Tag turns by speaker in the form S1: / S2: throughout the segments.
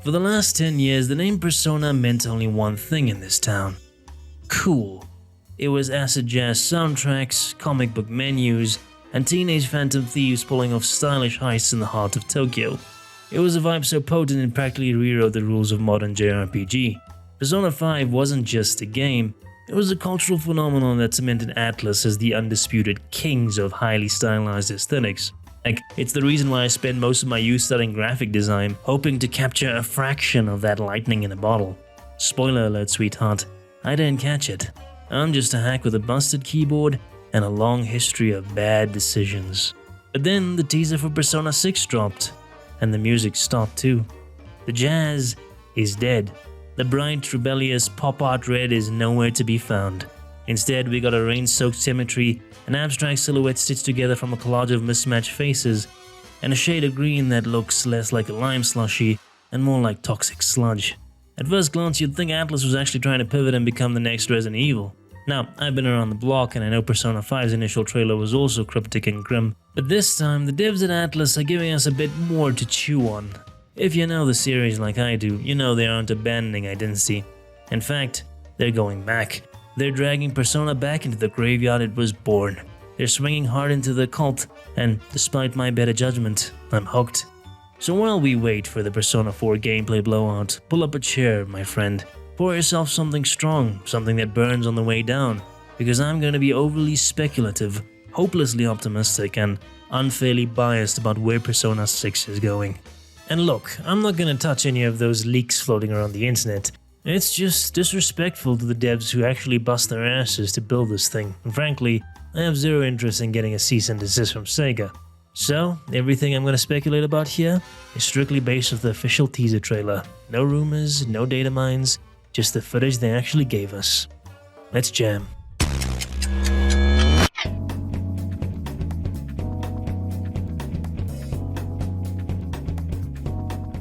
S1: For the last 10 years, the name Persona meant only one thing in this town: cool. It was acid jazz soundtracks, comic book menus, and teenage phantom thieves pulling off stylish heists in the heart of Tokyo. It was a vibe so potent it practically rewrote the rules of modern JRPG. Persona 5 wasn't just a game, it was a cultural phenomenon that cemented Atlus as the undisputed kings of highly stylized aesthetics. It's the reason why I spent most of my youth studying graphic design, hoping to capture a fraction of that lightning in a bottle. Spoiler alert, sweetheart, I didn't catch it. I'm just a hack with a busted keyboard and a long history of bad decisions. But then the teaser for Persona 6 dropped, and the music stopped too. The jazz is dead. The bright, rebellious pop art red is nowhere to be found. Instead, we got a rain-soaked symmetry, an abstract silhouette stitched together from a collage of mismatched faces, and a shade of green that looks less like a lime slushy and more like toxic sludge. At first glance, you'd think Atlus was actually trying to pivot and become the next Resident Evil. Now, I've been around the block and I know Persona 5's initial trailer was also cryptic and grim, but this time the devs at Atlus are giving us a bit more to chew on. If you know the series like I do, you know they aren't abandoning identity. In fact, they're going back. They're dragging Persona back into the graveyard it was born. They're swinging hard into the occult, and despite my better judgment, I'm hooked. So while we wait for the Persona 4 gameplay blowout, pull up a chair, my friend. Pour yourself something strong, something that burns on the way down, because I'm going to be overly speculative, hopelessly optimistic, and unfairly biased about where Persona 6 is going. And look, I'm not going to touch any of those leaks floating around the internet. It's just disrespectful to the devs who actually bust their asses to build this thing, and frankly, I have zero interest in getting a cease and desist from Sega. So, everything I'm going to speculate about here is strictly based off the official teaser trailer. No rumors, no data mines, just the footage they actually gave us. Let's jam.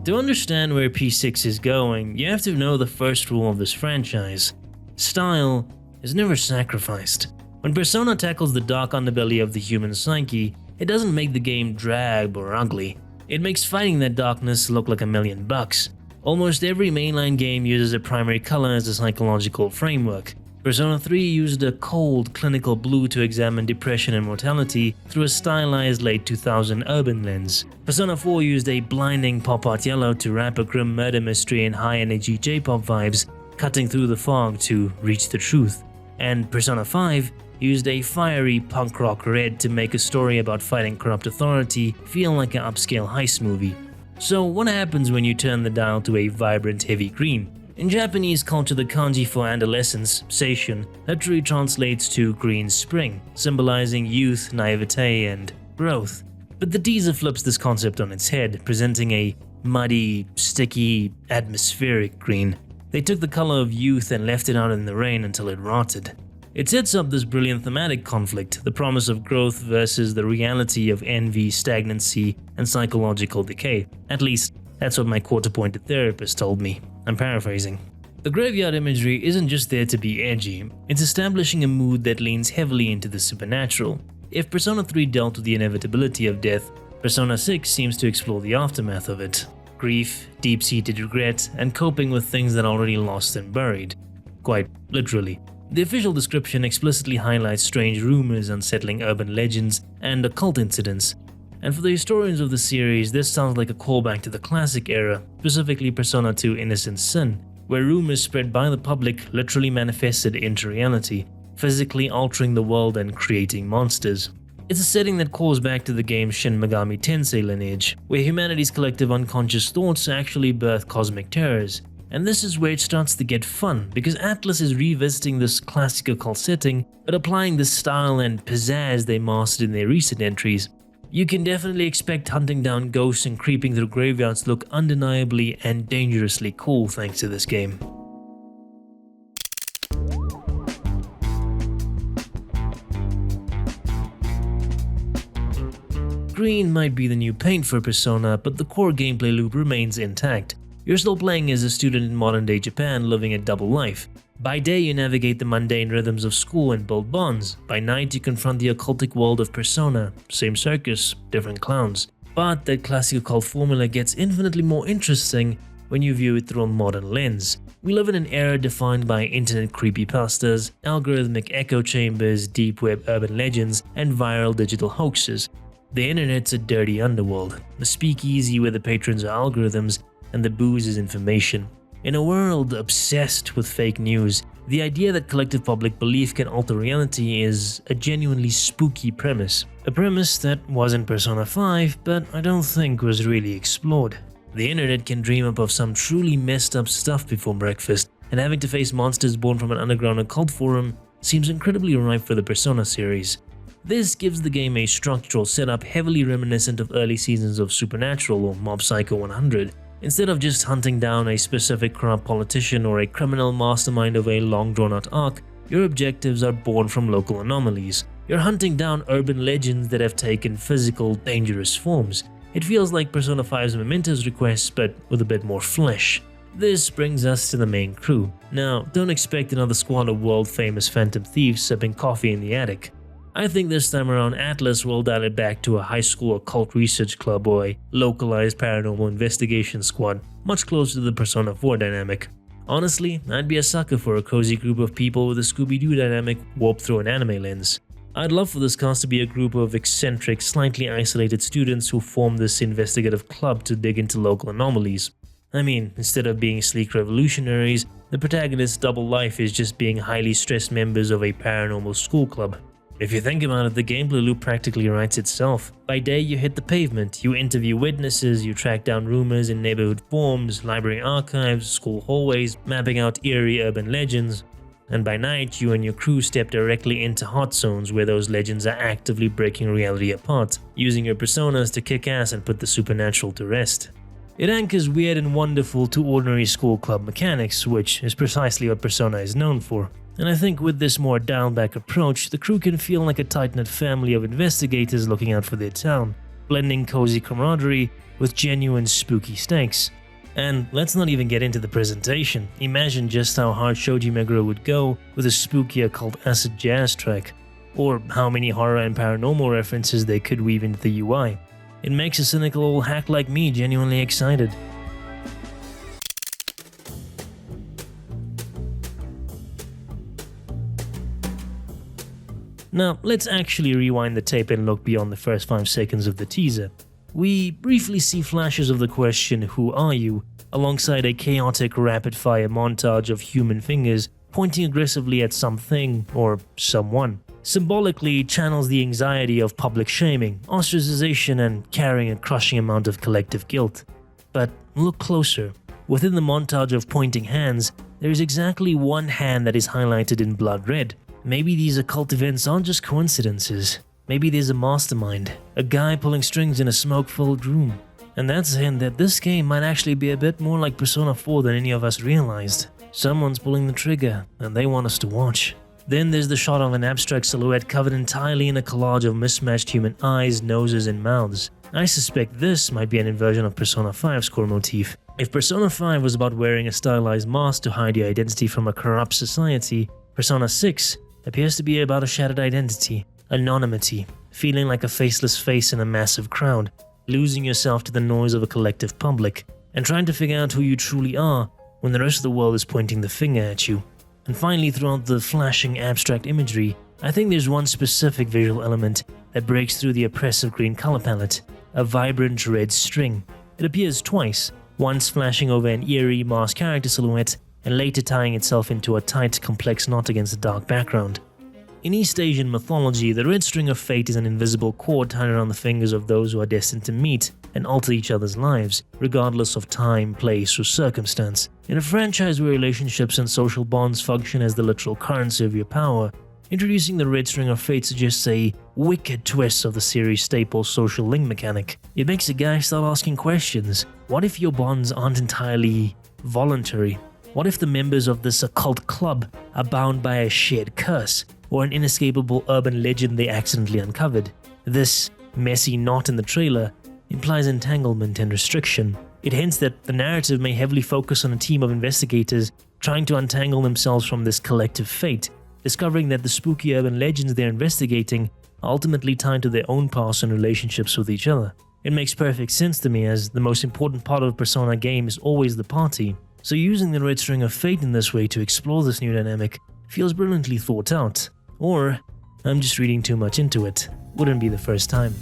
S1: To understand where P6 is going, you have to know the first rule of this franchise. Style is never sacrificed. When Persona tackles the dark underbelly of the human psyche, it doesn't make the game drab or ugly. It makes fighting that darkness look like $1,000,000. Almost every mainline game uses a primary color as a psychological framework. Persona 3 used a cold, clinical blue to examine depression and mortality through a stylized late 2000 urban lens. Persona 4 used a blinding pop art yellow to wrap a grim murder mystery in high-energy J-pop vibes, cutting through the fog to reach the truth. And Persona 5 used a fiery punk rock red to make a story about fighting corrupt authority feel like an upscale heist movie. So what happens when you turn the dial to a vibrant heavy green? In Japanese culture, the kanji for adolescence, seishun, literally translates to green spring, symbolizing youth, naivete, and growth. But the teaser flips this concept on its head, presenting a muddy, sticky, atmospheric green. They took the color of youth and left it out in the rain until it rotted. It sets up this brilliant thematic conflict, the promise of growth versus the reality of envy, stagnancy, and psychological decay. At least, that's what my court-appointed therapist told me. I'm paraphrasing. The graveyard imagery isn't just there to be edgy, it's establishing a mood that leans heavily into the supernatural. If Persona 3 dealt with the inevitability of death, Persona 6 seems to explore the aftermath of it. Grief, deep-seated regret, and coping with things that are already lost and buried. Quite literally. The official description explicitly highlights strange rumors, unsettling urban legends, and occult incidents. And for the historians of the series, this sounds like a callback to the classic era, specifically Persona 2 Innocent Sin, where rumors spread by the public literally manifested into reality, physically altering the world and creating monsters. It's a setting that calls back to the game's Shin Megami Tensei lineage, where humanity's collective unconscious thoughts actually birth cosmic terrors. And this is where it starts to get fun, because Atlus is revisiting this classic occult setting, but applying the style and pizzazz they mastered in their recent entries. You can definitely expect hunting down ghosts and creeping through graveyards to look undeniably and dangerously cool thanks to this game. Green might be the new paint for Persona, but the core gameplay loop remains intact. You're still playing as a student in modern-day Japan living a double life. By day, you navigate the mundane rhythms of school and build bonds. By night, you confront the occultic world of Persona. Same circus, different clowns. But that classic occult formula gets infinitely more interesting when you view it through a modern lens. We live in an era defined by internet creepypastas, algorithmic echo chambers, deep web urban legends, and viral digital hoaxes. The internet's a dirty underworld, a speakeasy where the patrons are algorithms and the booze is information. In a world obsessed with fake news, the idea that collective public belief can alter reality is a genuinely spooky premise. A premise that was in Persona 5, but I don't think was really explored. The internet can dream up of some truly messed up stuff before breakfast, and having to face monsters born from an underground occult forum seems incredibly ripe for the Persona series. This gives the game a structural setup heavily reminiscent of early seasons of Supernatural or Mob Psycho 100. Instead of just hunting down a specific corrupt politician or a criminal mastermind of a long drawn-out arc, your objectives are born from local anomalies. You're hunting down urban legends that have taken physical, dangerous forms. It feels like Persona 5's Memento's request, but with a bit more flesh. This brings us to the main crew. Now, don't expect another squad of world-famous phantom thieves sipping coffee in the attic. I think this time around Atlus will dial it back to a high school occult research club or a localized paranormal investigation squad, much closer to the Persona 4 dynamic. Honestly, I'd be a sucker for a cozy group of people with a Scooby Doo dynamic warped through an anime lens. I'd love for this cast to be a group of eccentric, slightly isolated students who form this investigative club to dig into local anomalies. I mean, instead of being sleek revolutionaries, the protagonist's double life is just being highly stressed members of a paranormal school club. If you think about it, the gameplay loop practically writes itself. By day, you hit the pavement, you interview witnesses, you track down rumors in neighborhood forums, library archives, school hallways, mapping out eerie urban legends. And by night, you and your crew step directly into hot zones where those legends are actively breaking reality apart, using your personas to kick ass and put the supernatural to rest. It anchors weird and wonderful to ordinary school club mechanics, which is precisely what Persona is known for. And I think with this more down-back approach, the crew can feel like a tight-knit family of investigators looking out for their town, blending cozy camaraderie with genuine spooky stakes. And let's not even get into the presentation. Imagine just how hard Shoji Meguro would go with a spooky occult acid jazz track, or how many horror and paranormal references they could weave into the UI. It makes a cynical old hack like me genuinely excited. Now, let's actually rewind the tape and look beyond the first 5 seconds of the teaser. We briefly see flashes of the question, "Who are you?" alongside a chaotic rapid-fire montage of human fingers pointing aggressively at something or someone. Symbolically, it channels the anxiety of public shaming, ostracization, and carrying a crushing amount of collective guilt. But look closer. Within the montage of pointing hands, there is exactly one hand that is highlighted in blood red. Maybe these occult events aren't just coincidences. Maybe there's a mastermind, a guy pulling strings in a smoke-filled room. And that's a hint that this game might actually be a bit more like Persona 4 than any of us realized. Someone's pulling the trigger, and they want us to watch. Then there's the shot of an abstract silhouette covered entirely in a collage of mismatched human eyes, noses, and mouths. I suspect this might be an inversion of Persona 5's core motif. If Persona 5 was about wearing a stylized mask to hide your identity from a corrupt society, Persona 6 appears to be about a shattered identity, anonymity, feeling like a faceless face in a massive crowd, losing yourself to the noise of a collective public, and trying to figure out who you truly are when the rest of the world is pointing the finger at you. And finally, throughout the flashing abstract imagery, I think there's one specific visual element that breaks through the oppressive green color palette, a vibrant red string. It appears twice, once flashing over an eerie masked character silhouette, and later tying itself into a tight, complex knot against a dark background. In East Asian mythology, the red string of fate is an invisible cord tied around the fingers of those who are destined to meet and alter each other's lives, regardless of time, place, or circumstance. In a franchise where relationships and social bonds function as the literal currency of your power, introducing the red string of fate suggests a wicked twist of the series' staple social link mechanic. It makes a guy start asking questions. What if your bonds aren't entirely voluntary? What if the members of this occult club are bound by a shared curse, or an inescapable urban legend they accidentally uncovered? This messy knot in the trailer implies entanglement and restriction. It hints that the narrative may heavily focus on a team of investigators trying to untangle themselves from this collective fate, discovering that the spooky urban legends they're investigating are ultimately tied to their own past and relationships with each other. It makes perfect sense to me, as the most important part of a Persona game is always the party, so using the red string of fate in this way to explore this new dynamic feels brilliantly thought out. Or I'm just reading too much into it. Wouldn't be the first time.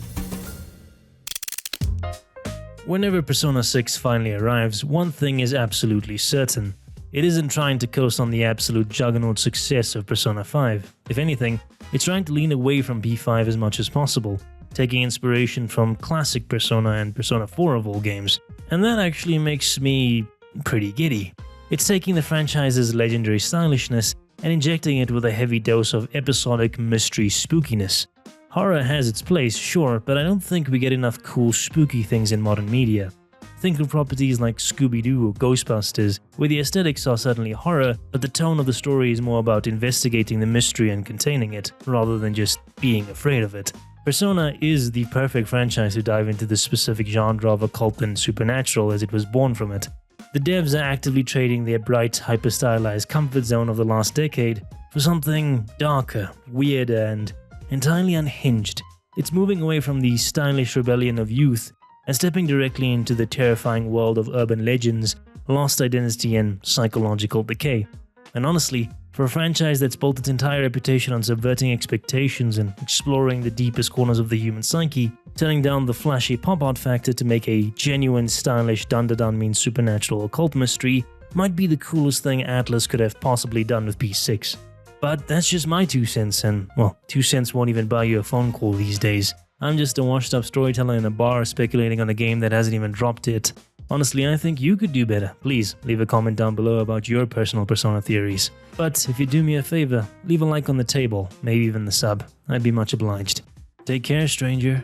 S1: Whenever Persona 6 finally arrives, one thing is absolutely certain. It isn't trying to coast on the absolute juggernaut success of Persona 5. If anything, it's trying to lean away from P5 as much as possible, taking inspiration from classic Persona and Persona 4 of all games, and that actually makes me pretty giddy. It's taking the franchise's legendary stylishness and injecting it with a heavy dose of episodic mystery spookiness. Horror has its place, sure, but I don't think we get enough cool spooky things in modern media. Think of properties like Scooby Doo or Ghostbusters, where the aesthetics are certainly horror, but the tone of the story is more about investigating the mystery and containing it, rather than just being afraid of it. Persona is the perfect franchise to dive into the specific genre of occult and supernatural, as it was born from it. The devs are actively trading their bright, hyper-stylized comfort zone of the last decade for something darker, weirder, and entirely unhinged. It's moving away from the stylish rebellion of youth and stepping directly into the terrifying world of urban legends, lost identity, and psychological decay. And honestly, for a franchise that's built its entire reputation on subverting expectations and exploring the deepest corners of the human psyche, turning down the flashy pop-art factor to make a genuine, stylish, dun-dun-dun means supernatural occult mystery might be the coolest thing Atlus could have possibly done with P6. But that's just my 2 cents, and, well, 2 cents won't even buy you a phone call these days. I'm just a washed-up storyteller in a bar speculating on a game that hasn't even dropped yet. Honestly, I think you could do better. Please, leave a comment down below about your personal Persona theories. But if you do me a favor, leave a like on the table, maybe even the sub. I'd be much obliged. Take care, stranger,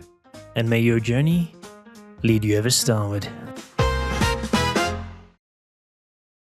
S1: and may your journey lead you ever starward.